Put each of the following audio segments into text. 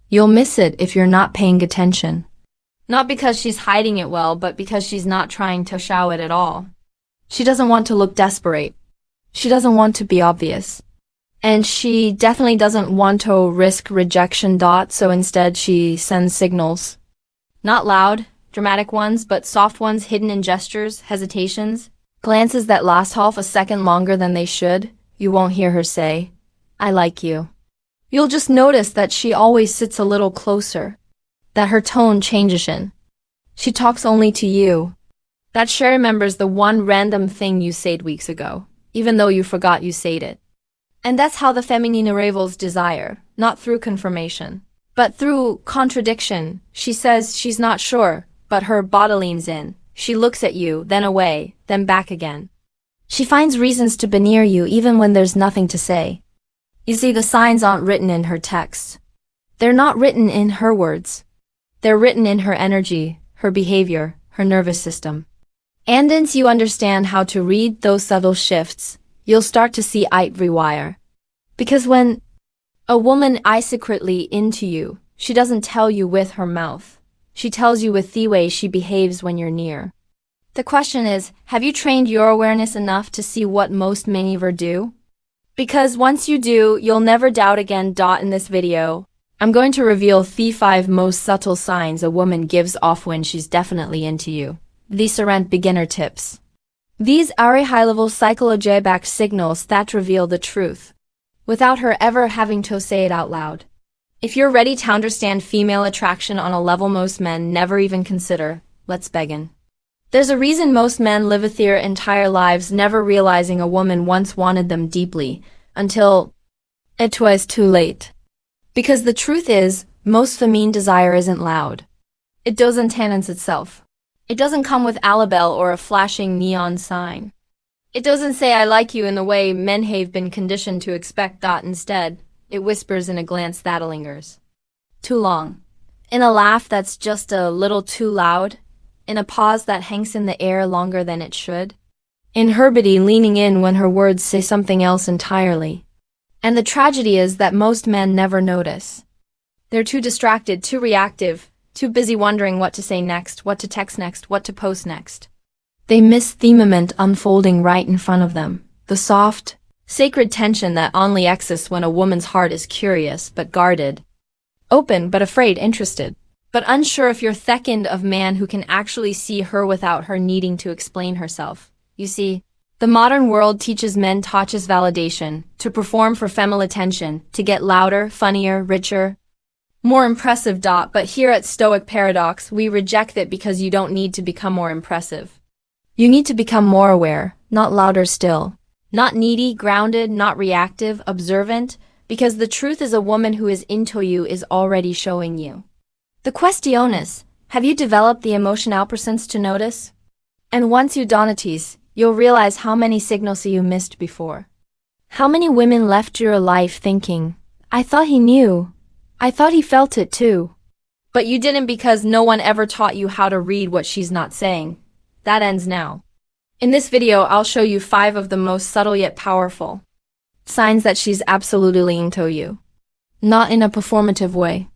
You'll miss it if you're not paying attention. Not because she's hiding it well, but because she's not trying to show it at all. She doesn't want to look desperate. She doesn't want to be obvious. And she definitely doesn't want to risk rejection. So instead she sends signals. Not loud, dramatic ones, but soft ones hidden in gestures, hesitations, glances that last half a second longer than they should. You won't hear her say, "I like you." You'll just notice that she always sits a little closer, that her tone changes in. She talks only to you, that she remembers the one random thing you said weeks ago, even though you forgot you said it. And that's how the feminine arrivals desire, not through confirmation, but through contradiction. She says she's not sure, but her body leans in. She looks at you, then away, then back again. She finds reasons to be near you even when there's nothing to say. You see, the signs aren't written in her text. They're not written in her words. They're written in her energy, her behavior, her nervous system. And once you understand how to read those subtle shifts, you'll start to see it rewire. Because when a woman is secretly into you, she doesn't tell you with her mouth. She tells you with the way she behaves when you're near. The question is, have you trained your awareness enough to see what most men ever do? Because once you do, you'll never doubt again. In this video, I'm going to reveal the 5 most subtle signs a woman gives off when she's definitely into you. These aren't beginner tips. These are high-level psychological signals that reveal the truth, without her ever having to say it out loud. If you're ready to understand female attraction on a level most men never even consider, let's begin. There's a reason most men live their entire lives never realizing a woman once wanted them deeply, until it was too late. Because the truth is, most feminine desire isn't loud. It doesn't announce itself. It doesn't come with a label or a flashing neon sign. It doesn't say "I like you" in the way men have been conditioned to expect. Instead, it whispers in a glance that lingers too long, in a laugh that's just a little too loud, in a pause that hangs in the air longer than it should, in her body leaning in when her words say something else entirely. And the tragedy is that most men never notice. They're too distracted, too reactive, too busy wondering what to say next, what to text next, what to post next. They miss the moment unfolding right in front of them, the soft, sacred tension that only exists when a woman's heart is curious but guarded, open but afraid, interested, but unsure if you're the kind of man who can actually see her without her needing to explain herself. You see, the modern world teaches men touches validation, to perform for female attention, to get louder, funnier, richer, more impressive. But here at Stoic Paradox, we reject it because you don't need to become more impressive. You need to become more aware, not louder still. Not needy, grounded, not reactive, observant, because the truth is a woman who is into you is already showing you. The question is, have you developed the emotional presence to notice? And once you notice, you'll realize how many signals you missed before. How many women left your life thinking, "I thought he knew. I thought he felt it too." But you didn't, because no one ever taught you how to read what she's not saying. That ends now. In this video, I'll show you 5 of the most subtle yet powerful signs that she's absolutely into you. Not in a performative way.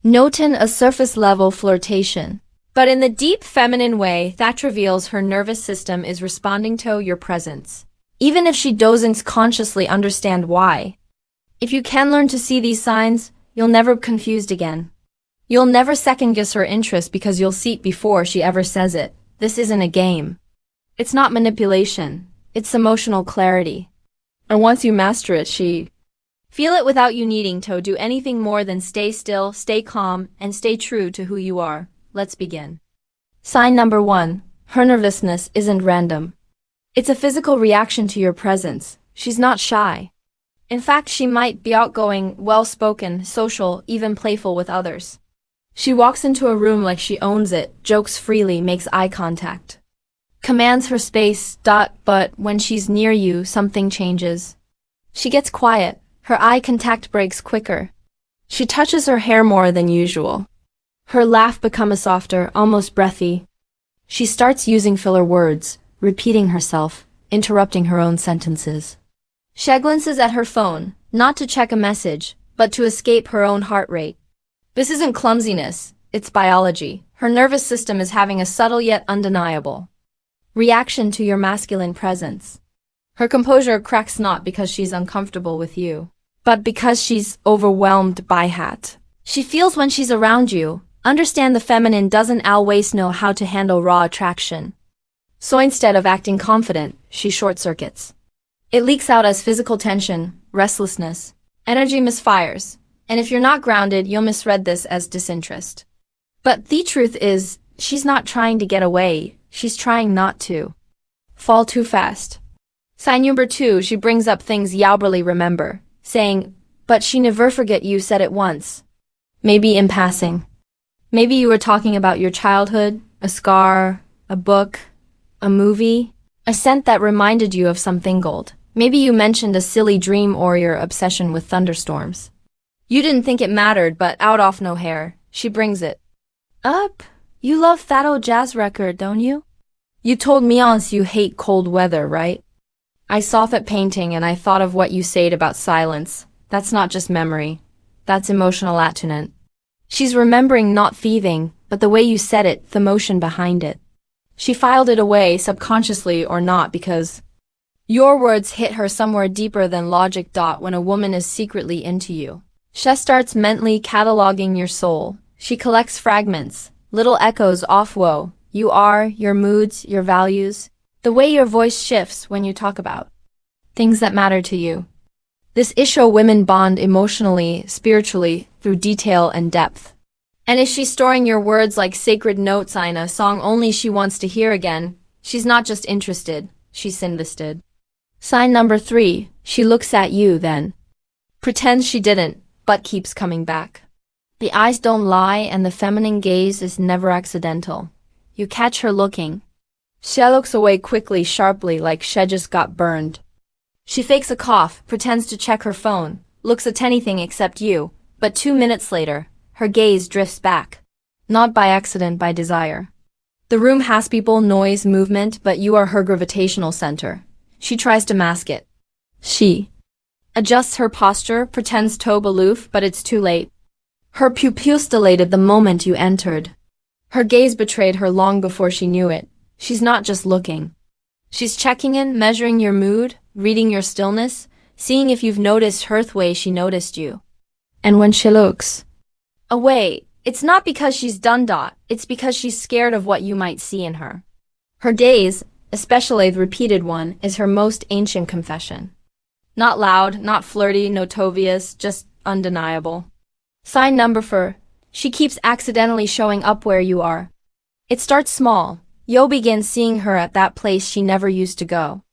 Not in a surface-level flirtation, but in the deep feminine way that reveals her nervous system is responding to your presence, even if she doesn't consciously understand why. If you can learn to see these signs, you'll never be confused again. You'll never second-guess her interest because you'll see it before she ever says it. This isn't a game. It's not manipulation. It's emotional clarity. And once you master it, feel it without you needing to do anything more than stay still, stay calm, and stay true to who you are. Let's begin. Sign number 1. Her nervousness isn't random. It's a physical reaction to your presence. She's not shy. In fact, she might be outgoing, well-spoken, social, even playful with others. She walks into a room like she owns it, jokes freely, makes eye contact, commands her space. But when she's near you, something changes. She gets quiet. Her eye contact breaks quicker. She touches her hair more than usual. Her laugh becomes softer, almost breathy. She starts using filler words, repeating herself, interrupting her own sentences. She glances at her phone, not to check a message, but to escape her own heart rate. This isn't clumsiness, it's biology. Her nervous system is having a subtle yet undeniable reaction to your masculine presence. Her composure cracks not because she's uncomfortable with you, but because she's overwhelmed by hat. She feels when she's around you. Understand the feminine doesn't always know how to handle raw attraction. So instead of acting confident, she short-circuits. It leaks out as physical tension, restlessness, energy misfires, and if you're not grounded, you'll misread this as disinterest. But the truth is, she's not trying to get away, she's trying not to fall too fast. Sign number 2, she brings up things you barely remember, saying, but she never forget you said it once. Maybe in passing. Maybe you were talking about your childhood, a scar, a book, a movie, a scent that reminded you of something gold. Maybe you mentioned a silly dream or your obsession with thunderstorms. You didn't think it mattered, but out off no hair, she brings it up. You love that old jazz record, don't you? You told me once you hate cold weather, right? I saw that painting and I thought of what you said about silence. That's not just memory. That's emotional attunement. She's remembering not thieving, but the way you said it, the motion behind it. She filed it away subconsciously or not because your words hit her somewhere deeper than logic. When a woman is secretly into you, she starts mentally cataloging your soul. She collects fragments, little echoes of who you are, your moods, your values, the way your voice shifts when you talk about things that matter to you. This is how women bond emotionally, spiritually, through detail and depth. And if she's storing your words like sacred notes in a song only she wants to hear again, she's not just interested, she's invested. Sign number 3, she looks at you then pretends she didn't, but keeps coming back. The eyes don't lie and the feminine gaze is never accidental. You catch her looking. She looks away quickly, sharply, like she just got burned. She fakes a cough, pretends to check her phone, looks at anything except you, but 2 minutes later, her gaze drifts back. Not by accident, by desire. The room has people, noise, movement, but you are her gravitational center. She tries to mask it. She adjusts her posture, pretends to be aloof, but it's too late. Her pupils dilated the moment you entered. Her gaze betrayed her long before she knew it. She's not just looking. She's checking in, measuring your mood, reading your stillness, seeing if you've noticed her the way she noticed you. And when she looks away, it's not because she's done. It's because she's scared of what you might see in her. Her gaze, especially the repeated one, is her most ancient confession. Not loud, not flirty, not obvious, just undeniable. Sign number 4, she keeps accidentally showing up where you are. It starts small. You'll begin seeing her at that place she never used to go.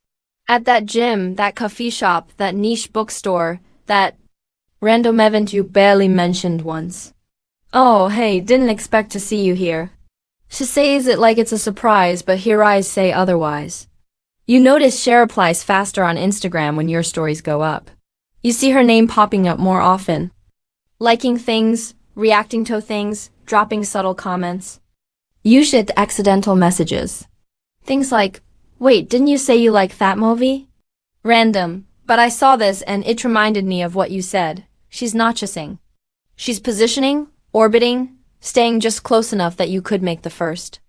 At that gym, that coffee shop, that niche bookstore, that random event you barely mentioned once. Oh, hey, didn't expect to see you here. She says it like it's a surprise, but her eyes say otherwise. You notice she replies faster on Instagram when your stories go up. You see her name popping up more often. Liking things, reacting to things, dropping subtle comments. Usually the accidental messages. Things like, wait, didn't you say you like that movie? Random, but I saw this and it reminded me of what you said. She's not chasing. She's positioning, orbiting, staying just close enough that you could make the first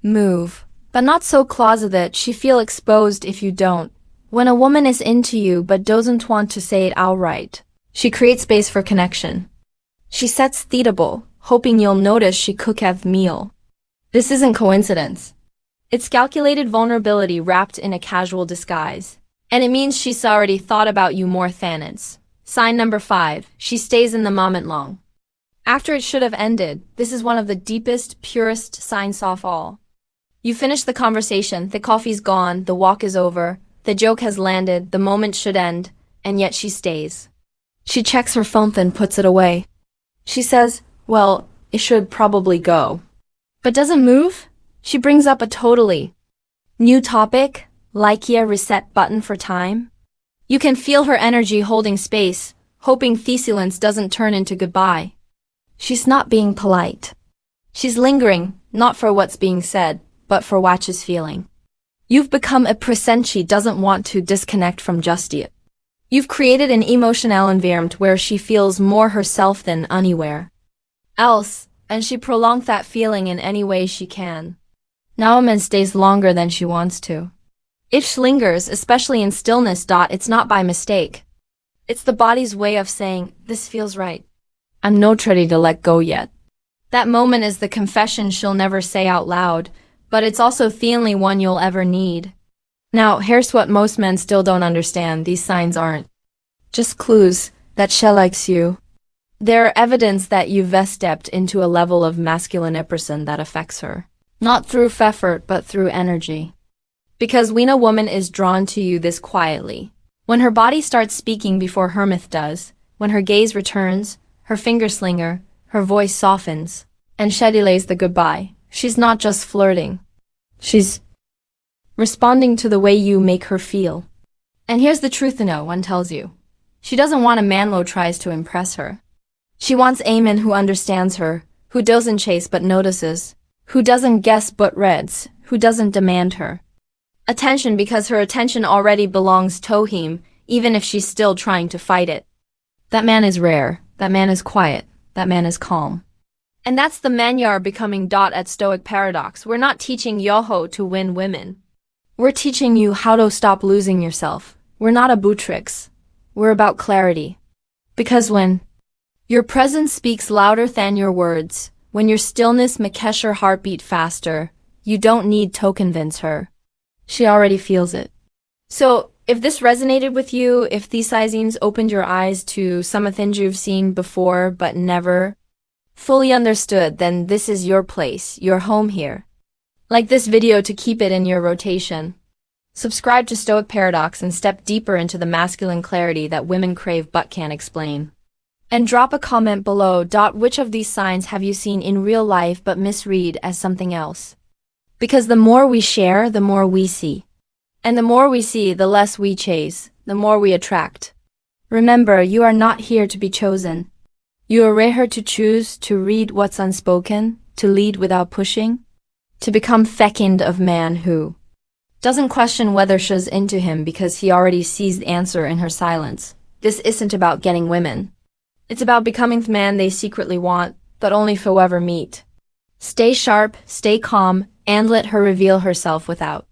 move. But not so closet that she feel exposed if you don't. When a woman is into you but doesn't want to say it outright, she creates space for connection. She sets the table, hoping you'll notice she cook a meal. This isn't coincidence. It's calculated vulnerability wrapped in a casual disguise. And it means she's already thought about you more than it's. Sign number 5, she stays in the moment long. After it should have ended, this is one of the deepest, purest signs of all. You finish the conversation, the coffee's gone, the walk is over, the joke has landed, the moment should end, and yet she stays. She checks her phone then puts it away. She says, well, it should probably go. But doesn't move? She brings up a totally new topic, like a reset button for time. You can feel her energy holding space, hoping the silence doesn't turn into goodbye. She's not being polite. She's lingering, not for what's being said, but for what she's feeling. You've become a present she doesn't want to disconnect from just yet. You've created an emotional environment where she feels more herself than anywhere else, and she prolonged that feeling in any way she can. Now a man stays longer than she wants to. If she lingers, especially in stillness, it's not by mistake. It's the body's way of saying, this feels right. I'm not ready to let go yet. That moment is the confession she'll never say out loud, but it's also the only one you'll ever need. Now, here's what most men still don't understand. These signs aren't just clues that she likes you. They're evidence that you've stepped into a level of masculine person that affects her. Not through effort, but through energy. Because when a woman is drawn to you this quietly, when her body starts speaking before her myth does, when her gaze returns, her finger slinger, her voice softens, and she delays the goodbye, she's not just flirting. She's responding to the way you make her feel. And here's the truth no one tells you. She doesn't want a man who tries to impress her. She wants a man who understands her, who doesn't chase but notices, who doesn't guess but reads, who doesn't demand her attention because her attention already belongs to him, even if she's still trying to fight it. That man is rare, that man is quiet, that man is calm. And that's the man you are becoming. At Stoic Paradox, we're not teaching Yoho to win women. We're teaching you how to stop losing yourself. We're not about tricks. We're about clarity. Because when your presence speaks louder than your words, when your stillness makes her heartbeat faster, you don't need to convince her. She already feels it. So, if this resonated with you, if these signs opened your eyes to some things you've seen before but never fully understood, then this is your place, your home here. Like this video to keep it in your rotation. Subscribe to Stoic Paradox and step deeper into the masculine clarity that women crave but can't explain. And drop a comment below. Which of these signs have you seen in real life but misread as something else? Because the more we share, the more we see. And the more we see, the less we chase, the more we attract. Remember, you are not here to be chosen. You are here to choose, to read what's unspoken, to lead without pushing, to become fecund of man who doesn't question whether she's into him because he already sees the answer in her silence. This isn't about getting women. It's about becoming the man they secretly want, but only forever meet. Stay sharp, stay calm, and let her reveal herself without